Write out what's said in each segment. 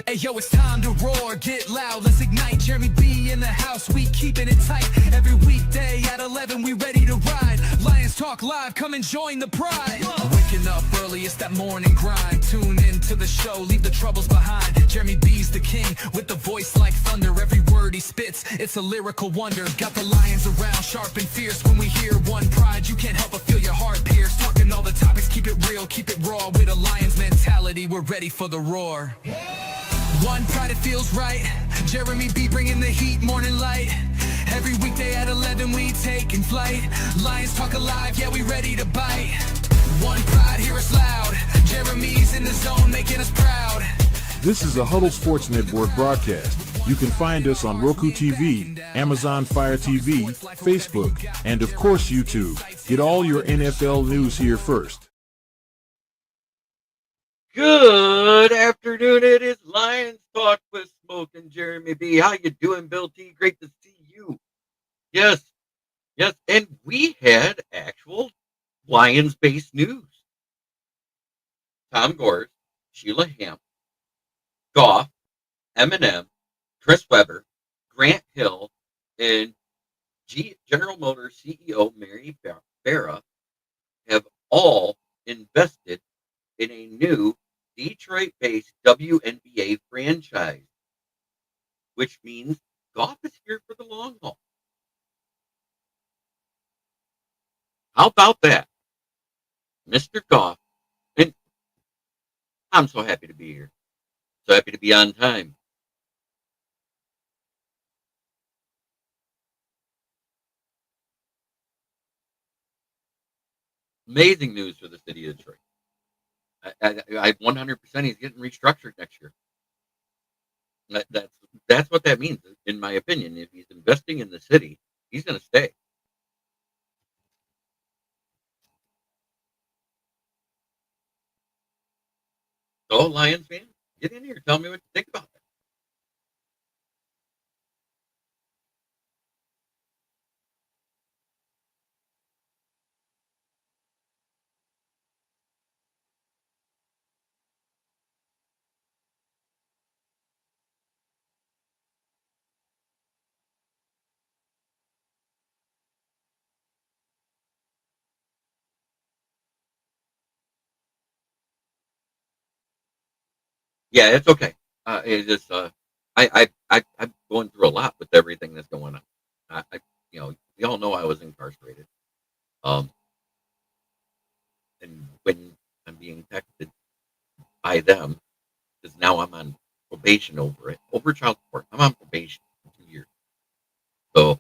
Hey yo, it's time to roar, get loud, let's ignite. Jeremy B in the house, we keeping it tight. Every weekday at 11, we ready to ride. Lions Talk Live, come and join the pride. Waking up early, it's that morning grind. Tune in to the show, leave the troubles behind. Jeremy B's the king, with the voice like thunder. Every word he spits, it's a lyrical wonder. Got the lions around, sharp and fierce. When we hear one pride, you can't help but feel your heart pierce. Talking all the topics, keep it real, keep it raw. With a lion's mentality, we're ready for the roar. One pride, it feels right. Jeremy B bringing the heat, morning light. Every weekday at 11 we taking flight. Lions Talk Alive, yeah, we ready to bite. One pride, hear us loud. Jeremy's in the zone, making us proud. This is a Huddle Sports Network broadcast. You can find us on Roku TV, Amazon Fire TV, Facebook, and of course YouTube. Get all your NFL news here first. Good afternoon. It is Lions Talk with Smoke and Jeremy B. How you doing, Bill T? Great to see you. Yes. And we had actual Lions-based news. Tom Gores, Sheila Hamp, Goff, Eminem, Chris Webber, Grant Hill, and General Motors CEO Mary Barra have all invested in a new Detroit-based WNBA franchise, which means Goff is here for the long haul. How about that? Mr. Goff, and I'm so happy to be here. So happy to be on time. Amazing news for the city of Detroit. I 100% he's getting restructured next year. That's what that means, in my opinion. If he's investing in the city, he's going to stay. So, Lions fan, get in here. Tell me what you think about that. Yeah, it's okay. It's just I'm going through a lot with everything that's going on. You all know I was incarcerated. Um, and when I'm being texted by them, because now I'm on probation over child support. I'm on probation for 2 years. So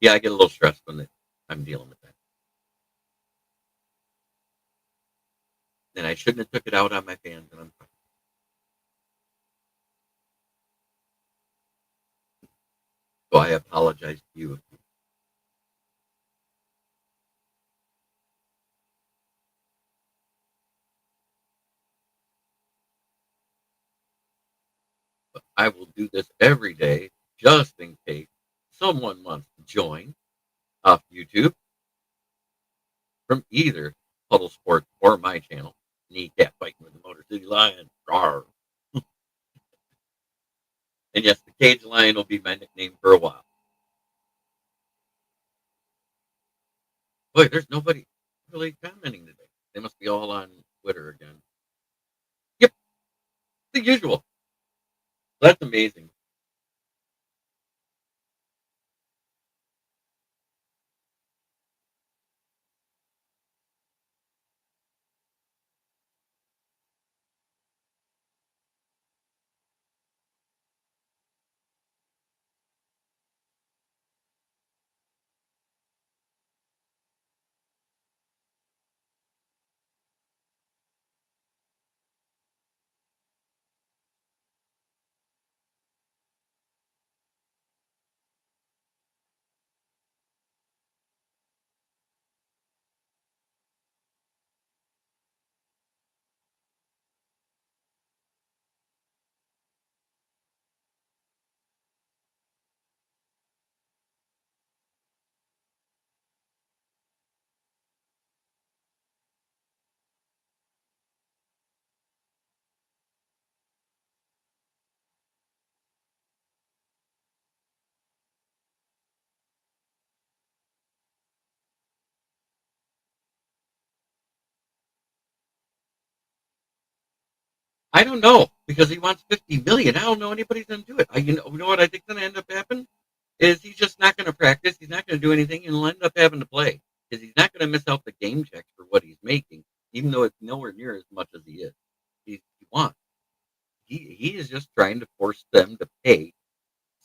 yeah, I get a little stressed when I'm dealing with that. And I shouldn't have took it out on my fans, and I'm sorry. So I apologize to you. But I will do this every day just in case someone wants to join off YouTube from either Huddle Sports or my channel, Kneecap Fighting with the Motor City Lion. Rawr. And yes, the Cage Lion will be my nickname for a while. Boy, there's nobody really commenting today. They must be all on Twitter again. Yep, the usual. That's amazing. I don't know because he wants 50 million. I don't know anybody's going to do it. You know what I think is going to end up happening is he's just not going to practice. He's not going to do anything, and he'll end up having to play because he's not going to miss out the game checks for what he's making, even though it's nowhere near as much as he is. He wants. He is just trying to force them to pay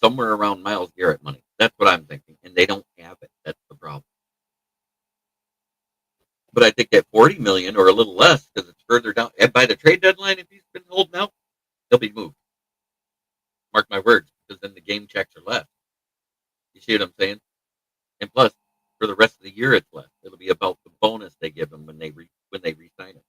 somewhere around Myles Garrett money. That's what I'm thinking, and they don't have it. That's the problem. But I think at 40 million or a little less because it's further down. And by the trade deadline, if he's been holding out, he'll be moved. Mark my words, because then the game checks are less. You see what I'm saying? And plus, for the rest of the year, it's less. It'll be about the bonus they give him when they re-sign it.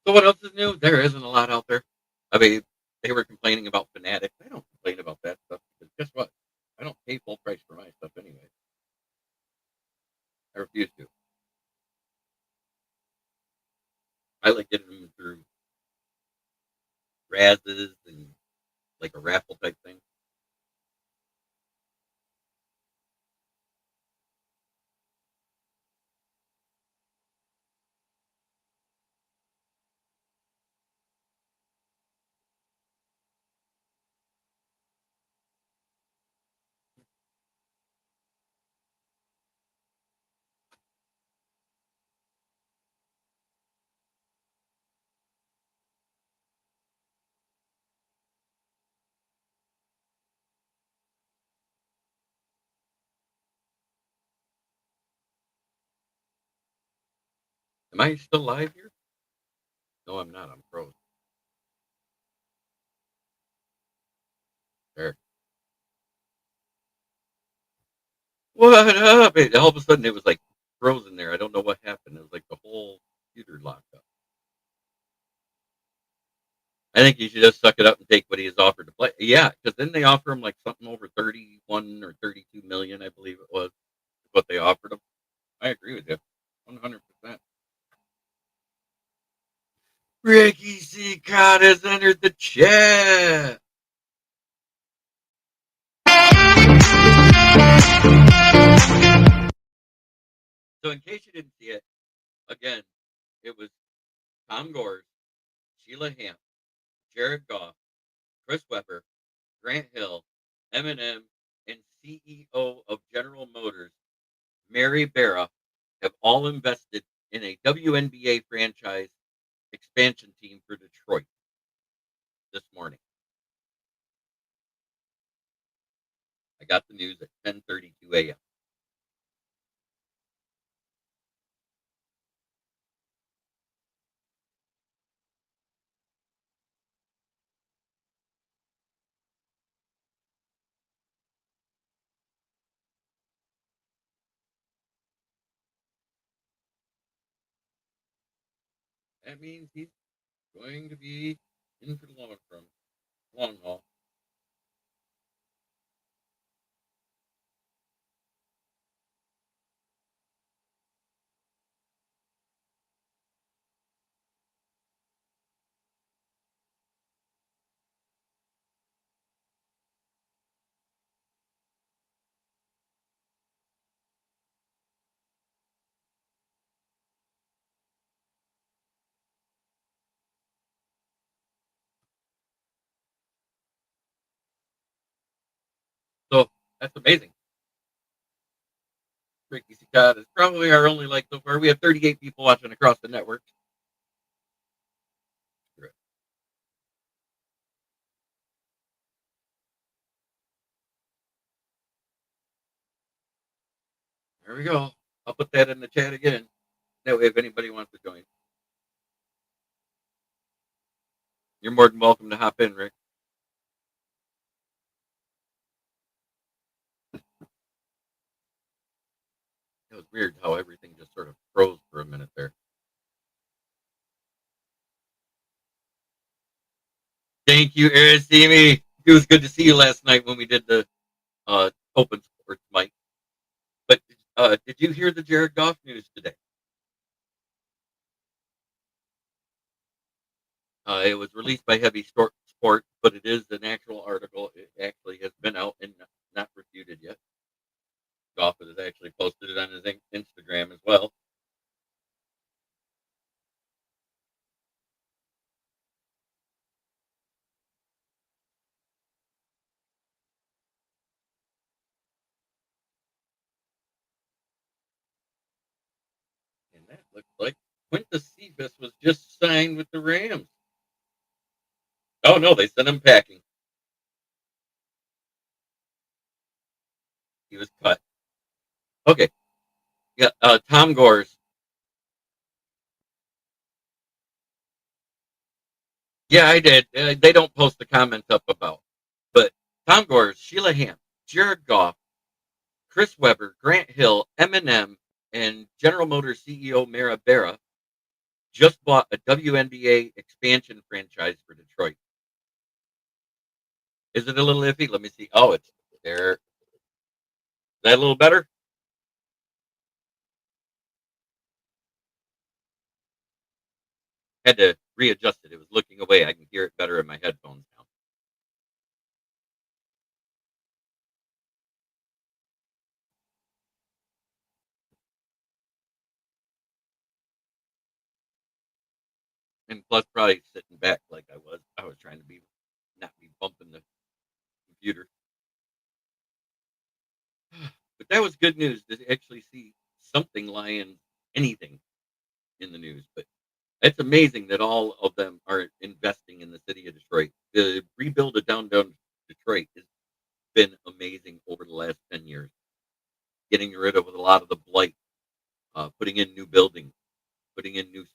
So what else is new? There isn't a lot out there. I mean, they were complaining about Fanatics. I don't complain about that stuff because guess what? I don't pay full price for my stuff anyway. I refuse to. I like getting them through Raz's and like a raffle type thing. Am I still live here? No, I'm not. I'm frozen. There. What up? All of a sudden, it was like frozen there. I don't know what happened. It was like the whole computer locked up. I think he should just suck it up and take what he is offered to play. Yeah, because then they offer him like something over 31 or 32 million, I believe it was, what they offered him. I agree with you, 100%. Ricky Seacott has entered the chat. So, in case you didn't see it, again, it was Tom Gores, Sheila Hamp, Jared Goff, Chris Webber, Grant Hill, Eminem, and CEO of General Motors, Mary Barra, have all invested in a WNBA franchise expansion team for Detroit this morning. I got the news at 10:32 a.m. That means he's going to be in for the long haul. So that's amazing. Ricky Scott is probably our only like so far. We have 38 people watching across the network. There we go. I'll put that in the chat again. That way, if anybody wants to join, you're more than welcome to hop in, Rick. It was weird how everything just sort of froze for a minute there. Thank you, Aristemi. It was good to see you last night when we did the open sports mic. But did you hear the Jared Goff news today? It was released by Heavy Sport, but it is an actual article. It actually has been out and not refuted yet. Goff has actually posted it on his Instagram as well. And that looks like Quintus Cephas was just signed with the Rams. Oh, no, they sent him packing. He was cut. Okay. Yeah, Tom Gores. Yeah, I did. They don't post the comments up about. But Tom Gores, Sheila Hamp, Jared Goff, Chris Webber, Grant Hill, Eminem, and General Motors CEO Mara Barra just bought a WNBA expansion franchise for Detroit. Is it a little iffy? Let me see. Oh, it's there. Is that a little better? Had to readjust it. It was looking away. I can hear it better in my headphones now. And plus, probably sitting back like I was. I was trying to not be bumping the computer. But that was good news to actually see something Lions, anything in the news. But it's amazing that all of them are investing in the city of Detroit. The rebuild of downtown Detroit has been amazing over the last 10 years. Getting rid of a lot of the blight, putting in new buildings, putting in new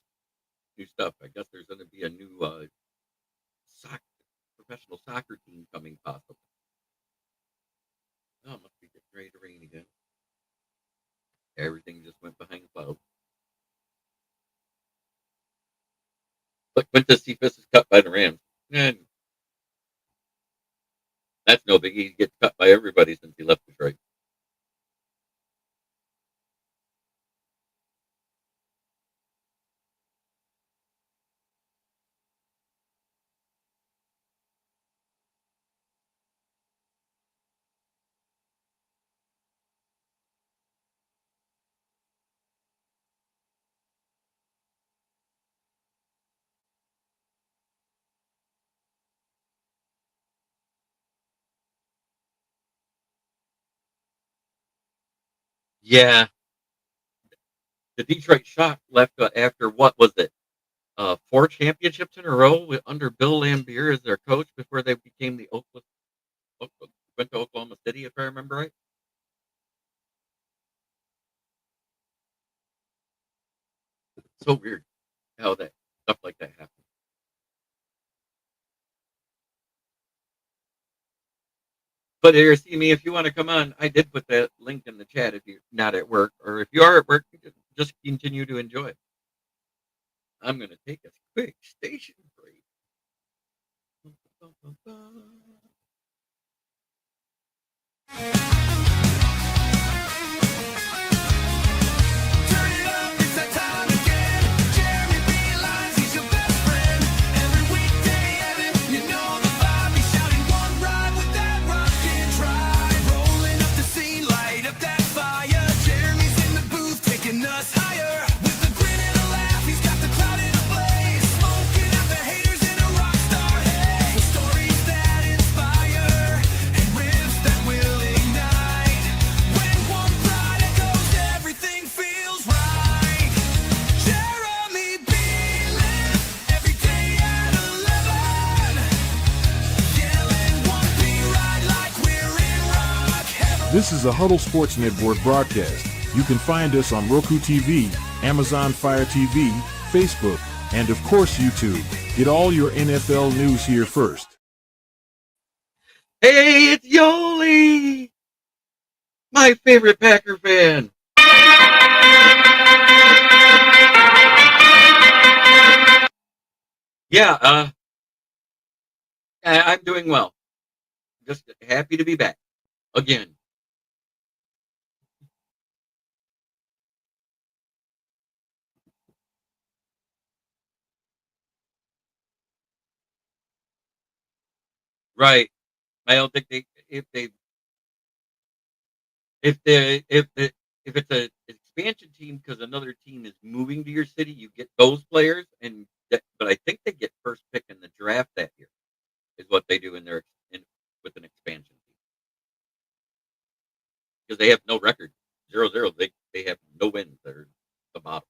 stuff. I guess there's going to be a new professional soccer team coming possibly. Oh, it must be getting ready to rain again. Everything just went behind clouds. But Quintus Cephas is cut by the Rams. And that's no biggie. He gets cut by everybody since he left Detroit. Yeah, the Detroit Shock left after what was it? 4 championships in a row under Bill Lambier as their coach before they became went to Oklahoma City, if I remember right. It's so weird how that stuff like that happens. But here, see me if you want to come on. I did put that link in the chat if you're not at work, or if you are at work, just continue to enjoy it. I'm going to take a quick station break. Turn it up, it's that time again. Jeremy B. Lines, he's your best friend. Every weekday, Evan, you know the vibe. He's shouting one ride with that rockin' tribe. Rolling up the scene, light up that fire. Jeremy's in the booth, taking us higher. With a grin and a laugh, he's got the crowd in a blaze. Smoking out the haters in a rock star haze. With stories that inspire and riffs that will ignite. When one pride echoes, everything feels right. Jeremy Beelan, every day at 11. Yelling one B right like we're in rock heaven. This is a Huddle Sports Network broadcast. You can find us on Roku TV, Amazon Fire TV, Facebook, and of course YouTube. Get all your NFL news here first. Hey, it's Yoli, my favorite Packer fan. Yeah, I'm doing well. Just happy to be back again. Right. I don't think if it's an expansion team because another team is moving to your city, you get those players, but I think they get first pick in the draft that year is what they do with an expansion team because they have no record 0-0. They have no wins. They're the bottom.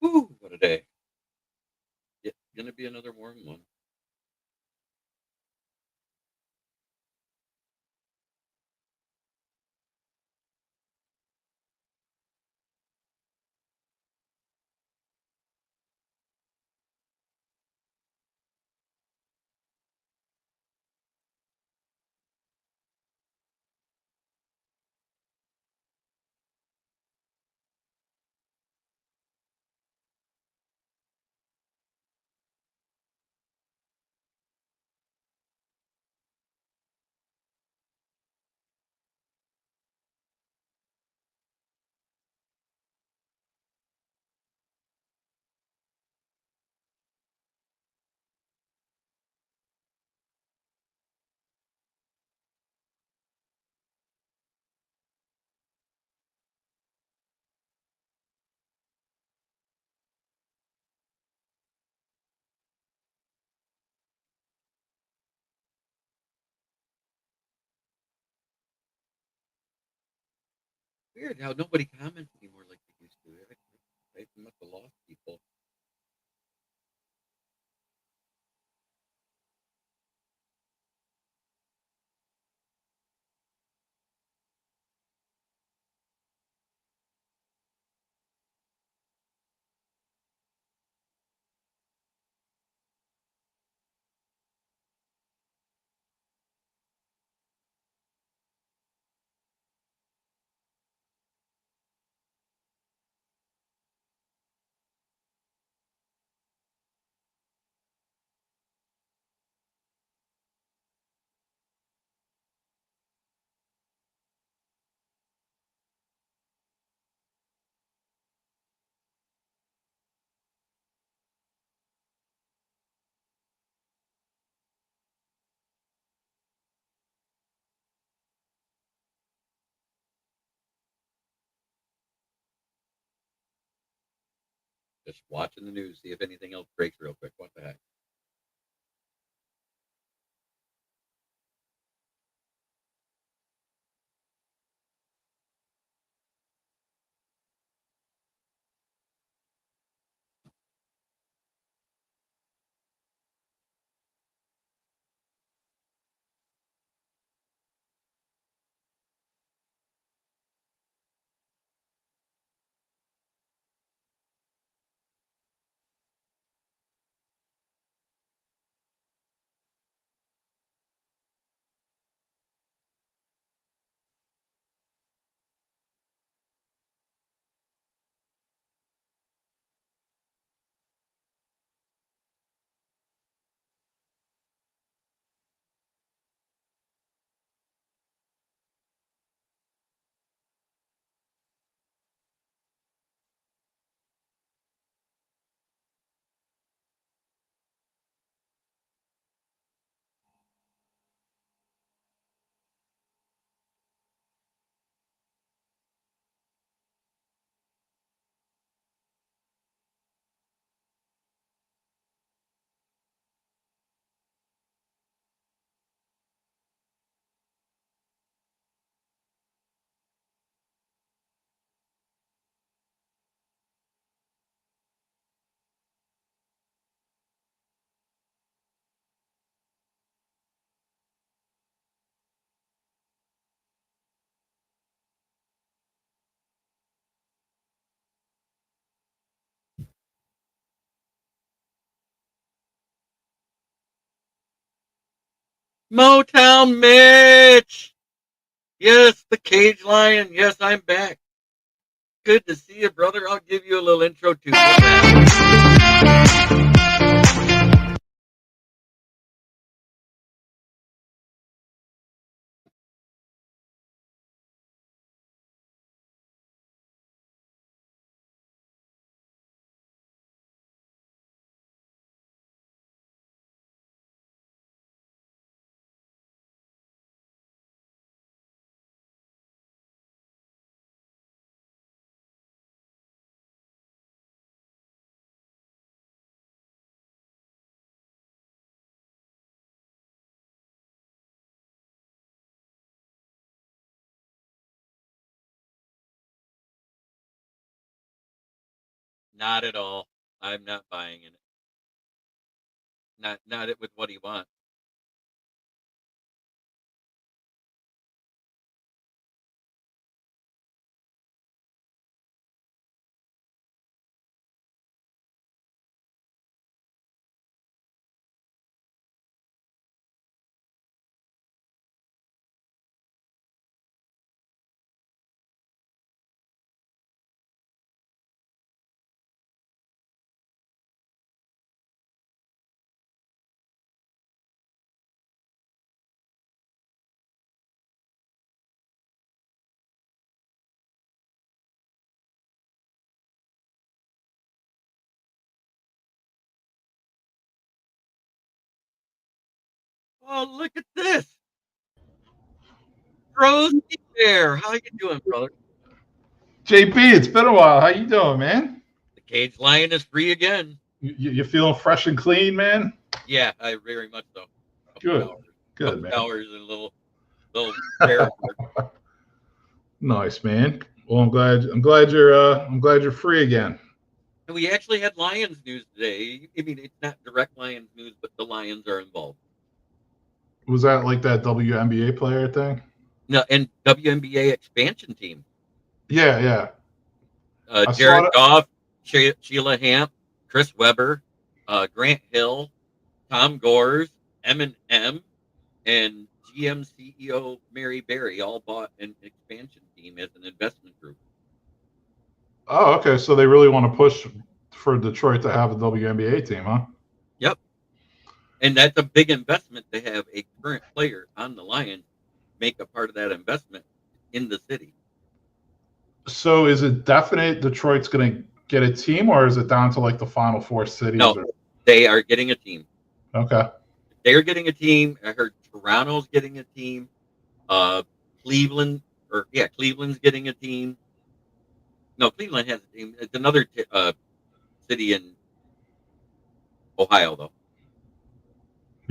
Woo, what a day! It's gonna be another warm one. Weird how nobody comments anymore like they used to. They must have lost people. Just watching the news, see if anything else breaks real quick. What the heck? Motown Mitch! Yes, the Cage Lion. Yes, I'm back. Good to see you, brother. I'll give you a little intro too. Not at all. I'm not buying it. Not it with what he wants. Oh, look at this. Rosie Bear. How you doing, brother? JP, it's been a while. How you doing, man? The Cage Lion is free again. You feeling fresh and clean, man? Yeah, I very much so. Good, good, man. Hours and a little bear. Nice, man. Well, I'm glad you're free again. And we actually had Lions news today. I mean, it's not direct Lions news, but the Lions are involved. Was that like that WNBA player thing? No, and WNBA expansion team. Yeah. Jared Goff, Sheila Hamp, Chris Webber, Grant Hill, Tom Gores, Eminem, and GM CEO Mary Berry all bought an expansion team as an investment group. Oh, okay. So they really want to push for Detroit to have a WNBA team, huh? Yep. And that's a big investment to have a current player on the Lions make a part of that investment in the city. So is it definite Detroit's going to get a team, or is it down to like the final four cities? No, they are getting a team. Okay. They're getting a team. I heard Toronto's getting a team. Cleveland's getting a team. No, Cleveland has a team. It's another city in Ohio, though.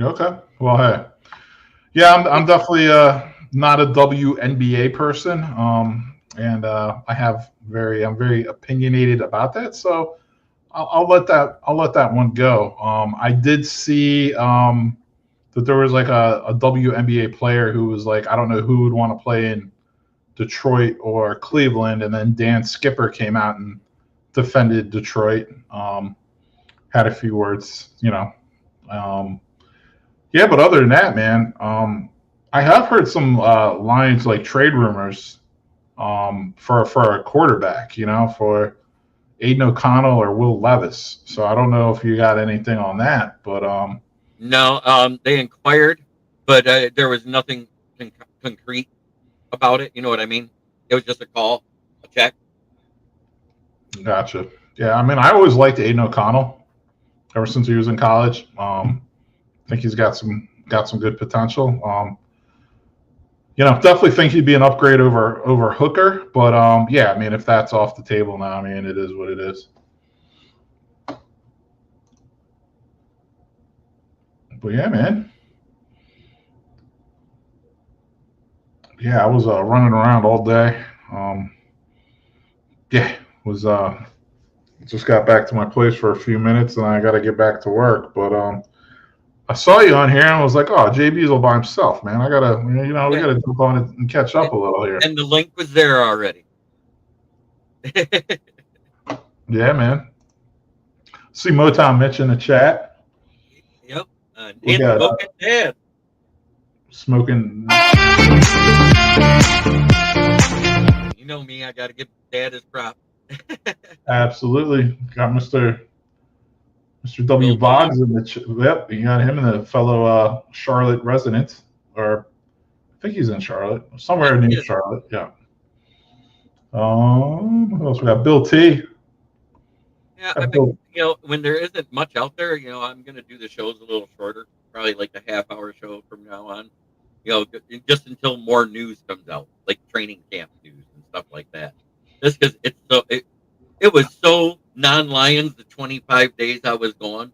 Okay. Well, hey. Yeah, I'm definitely not a WNBA person, and I'm very opinionated about that. So I'll let that one go. I did see that there was like a WNBA player who was like, I don't know who would want to play in Detroit or Cleveland, and then Dan Skipper came out and defended Detroit. Had a few words, yeah, but other than that, man, I have heard some Lions like trade rumors for a quarterback, for Aiden O'Connell or Will Levis. So I don't know if you got anything on that, but No, they inquired, but there was nothing concrete about it. You know what I mean? It was just a call, a check. Gotcha. Yeah, I mean, I always liked Aiden O'Connell ever since he was in college. I think he's got some good potential. Definitely think he'd be an upgrade over Hooker, but yeah, I mean, if that's off the table now, I mean, it is what it is. But yeah, man. Yeah, I was running around all day. Yeah, was just got back to my place for a few minutes, and I got to get back to work. But I saw you on here, and I was like, "Oh, JB's all by himself, man. We gotta jump on it and catch up a little here." And the link was there already. Yeah, man. See Motown Mitch in the chat. Yep. We And got, smoking dad. Smoking. You know me, I got to give dad his prop. Absolutely. Got Mr. W. Bill Boggs in the yep, you got him in the fellow Charlotte resident, or I think he's in Charlotte, somewhere near Charlotte. Yeah. What else we got? Bill T. Yeah, I think, when there isn't much out there, I'm going to do the shows a little shorter, probably like a half-hour show from now on, just until more news comes out, like training camp news and stuff like that. Just because it was so non-Lions the 25 days I was gone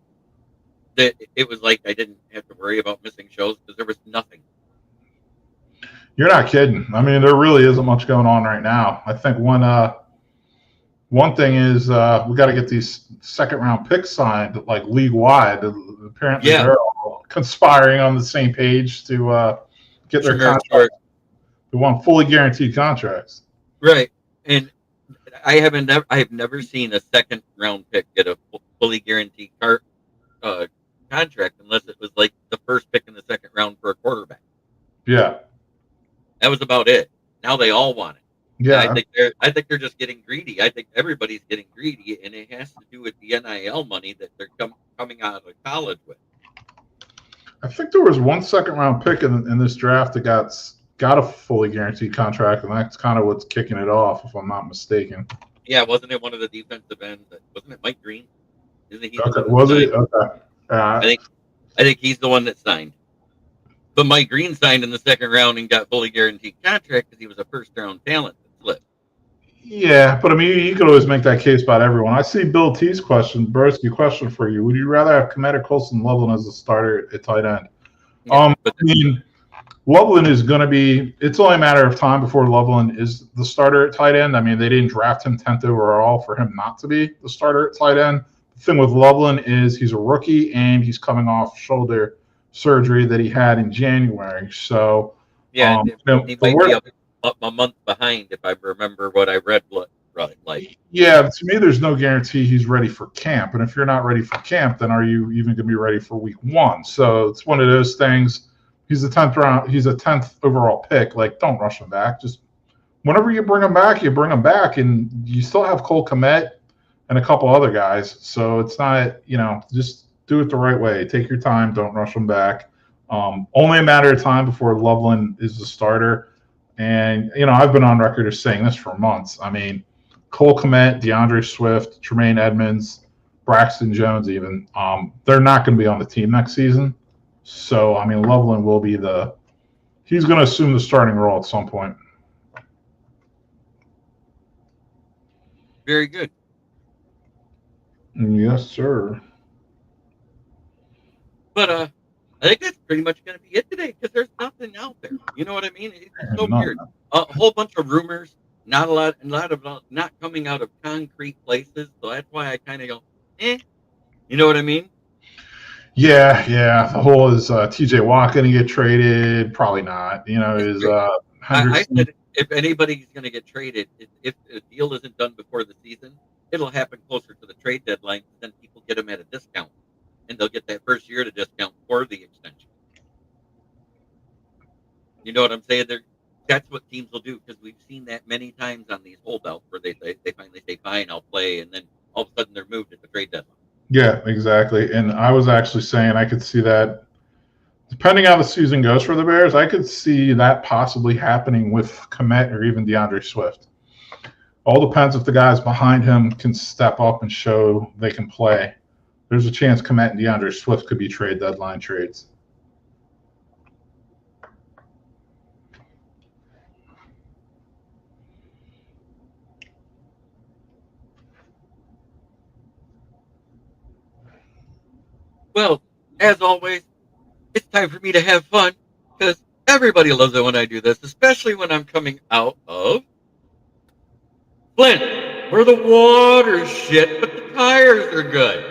that it was like I didn't have to worry about missing shows because there was nothing. You're not kidding. I mean, there really isn't much going on right now. I think one thing is we got to get these second-round picks signed, like league-wide. Apparently, they're all conspiring on the same page to get their contracts. They want fully guaranteed contracts. Right, and I have never seen a second-round pick get a fully guaranteed contract unless it was like the first pick in the second round for a quarterback. Yeah, that was about it. Now they all want it. Yeah, I think they're just getting greedy. I think everybody's getting greedy, and it has to do with the NIL money that they're coming out of college with. I think there was one second-round pick in this draft that got a fully guaranteed contract, and that's kind of what's kicking it off, if I'm not mistaken. Yeah, wasn't it one of the defensive ends? Wasn't it Mike Green? Isn't he? Okay, was it? Okay. I think he's the one that signed. But Mike Green signed in the second round and got fully guaranteed contract because he was a first-round talent that flipped. Yeah, but I mean, you could always make that case about everyone. I see Bill T's question, Broski question for you. Would you rather have Komet, Colson, Loveland as a starter at tight end? Yeah, I mean, Loveland is going to be – it's only a matter of time before Loveland is the starter at tight end. I mean, they didn't draft him 10th overall for him not to be the starter at tight end. The thing with Loveland is he's a rookie and he's coming off shoulder surgery that he had in January. So, yeah, he might be up a month behind if I remember what I read. Like, yeah, to me, there's no guarantee he's ready for camp. And if you're not ready for camp, then are you even going to be ready for week one? So it's one of those things. He's a 10th round. He's a 10th overall pick. Like, don't rush him back. Just whenever you bring him back, you bring him back, and you still have Cole Kmet and a couple other guys. So it's not, just do it the right way. Take your time. Don't rush him back. Only a matter of time before Loveland is the starter. And, I've been on record as saying this for months. I mean, Cole Kmet, DeAndre Swift, Tremaine Edmonds, Braxton Jones even, they're not going to be on the team next season. So, I mean, Loveland will be he's going to assume the starting role at some point. Very good. Yes, sir. But I think that's pretty much going to be it today because there's nothing out there. You know what I mean? It's just so weird. A whole bunch of rumors, not a lot of not coming out of concrete places. So that's why I kind of go, eh. You know what I mean? Yeah. The whole is TJ Watt going to get traded? Probably not. Is I Henderson? said if anybody's going to get traded, if a deal isn't done before the season, it'll happen closer to the trade deadline. Then people get them at a discount, and they'll get that first year at a discount for the extension. You know what I'm saying? That's what teams will do because we've seen that many times on these holdouts where they finally say, "Fine, I'll play," and then all of a sudden they're moved at the trade deadline. Yeah, exactly. And I was actually saying I could see that, depending how the season goes for the Bears, I could see that possibly happening with Kmet or even DeAndre Swift. All depends if the guys behind him can step up and show they can play. There's a chance Kmet and DeAndre Swift could be trade deadline trades. Well, as always, it's time for me to have fun because everybody loves it when I do this, especially when I'm coming out of Flint, where the water's shit, but the tires are good.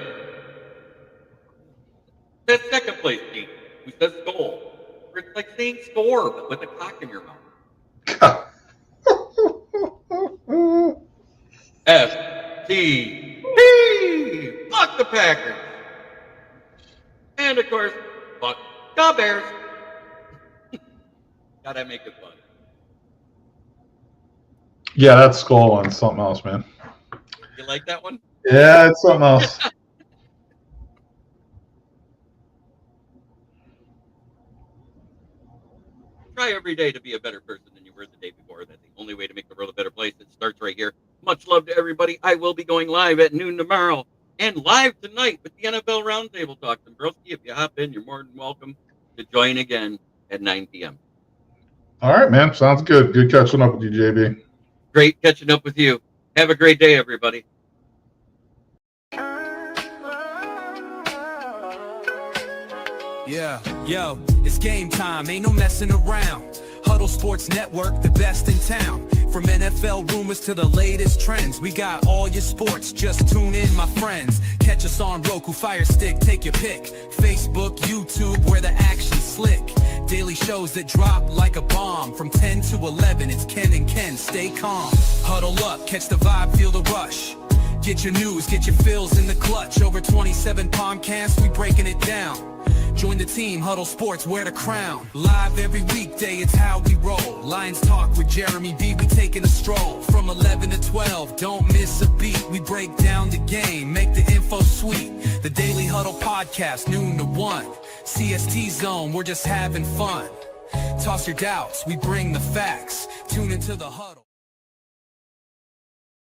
That second place team who says goal, where it's like saying score, but with a cock in your mouth. FTP! Fuck the Packers! And of course, fuck the Bears. Gotta make it fun. Yeah, that skull one's something else, man. You like that one? Yeah, it's something else. Try every day to be a better person than you were the day before. That's the only way to make the world a better place. It starts right here. Much love to everybody. I will be going live at noon tomorrow and live tonight with the NFL Roundtable Talk. And Broski, if you hop in, you're more than welcome to join again at 9 p.m. All right, man. Sounds good. Good catching up with you, JB. Great catching up with you. Have a great day, everybody. Yeah, yo, it's game time, ain't no messing around. Huddle Sports Network, the best in town. From NFL rumors to the latest trends, we got all your sports, just tune in, my friends. Catch us on Roku, Fire Stick, take your pick. Facebook, YouTube, where the action's slick. Daily shows that drop like a bomb. From 10 to 11, it's Ken and Ken, stay calm. Huddle up, catch the vibe, feel the rush. Get your news, get your fills in the clutch. Over 27 podcasts, we breaking it down. Join the team, Huddle Sports, wear the crown. Live every weekday, it's how we roll. Lions Talk with Jeremy B, we taking a stroll. From 11 to 12, don't miss a beat. We break down the game, make the info sweet. The Daily Huddle Podcast, noon to 1. CST Zone, we're just having fun. Toss your doubts, we bring the facts. Tune into the Huddle.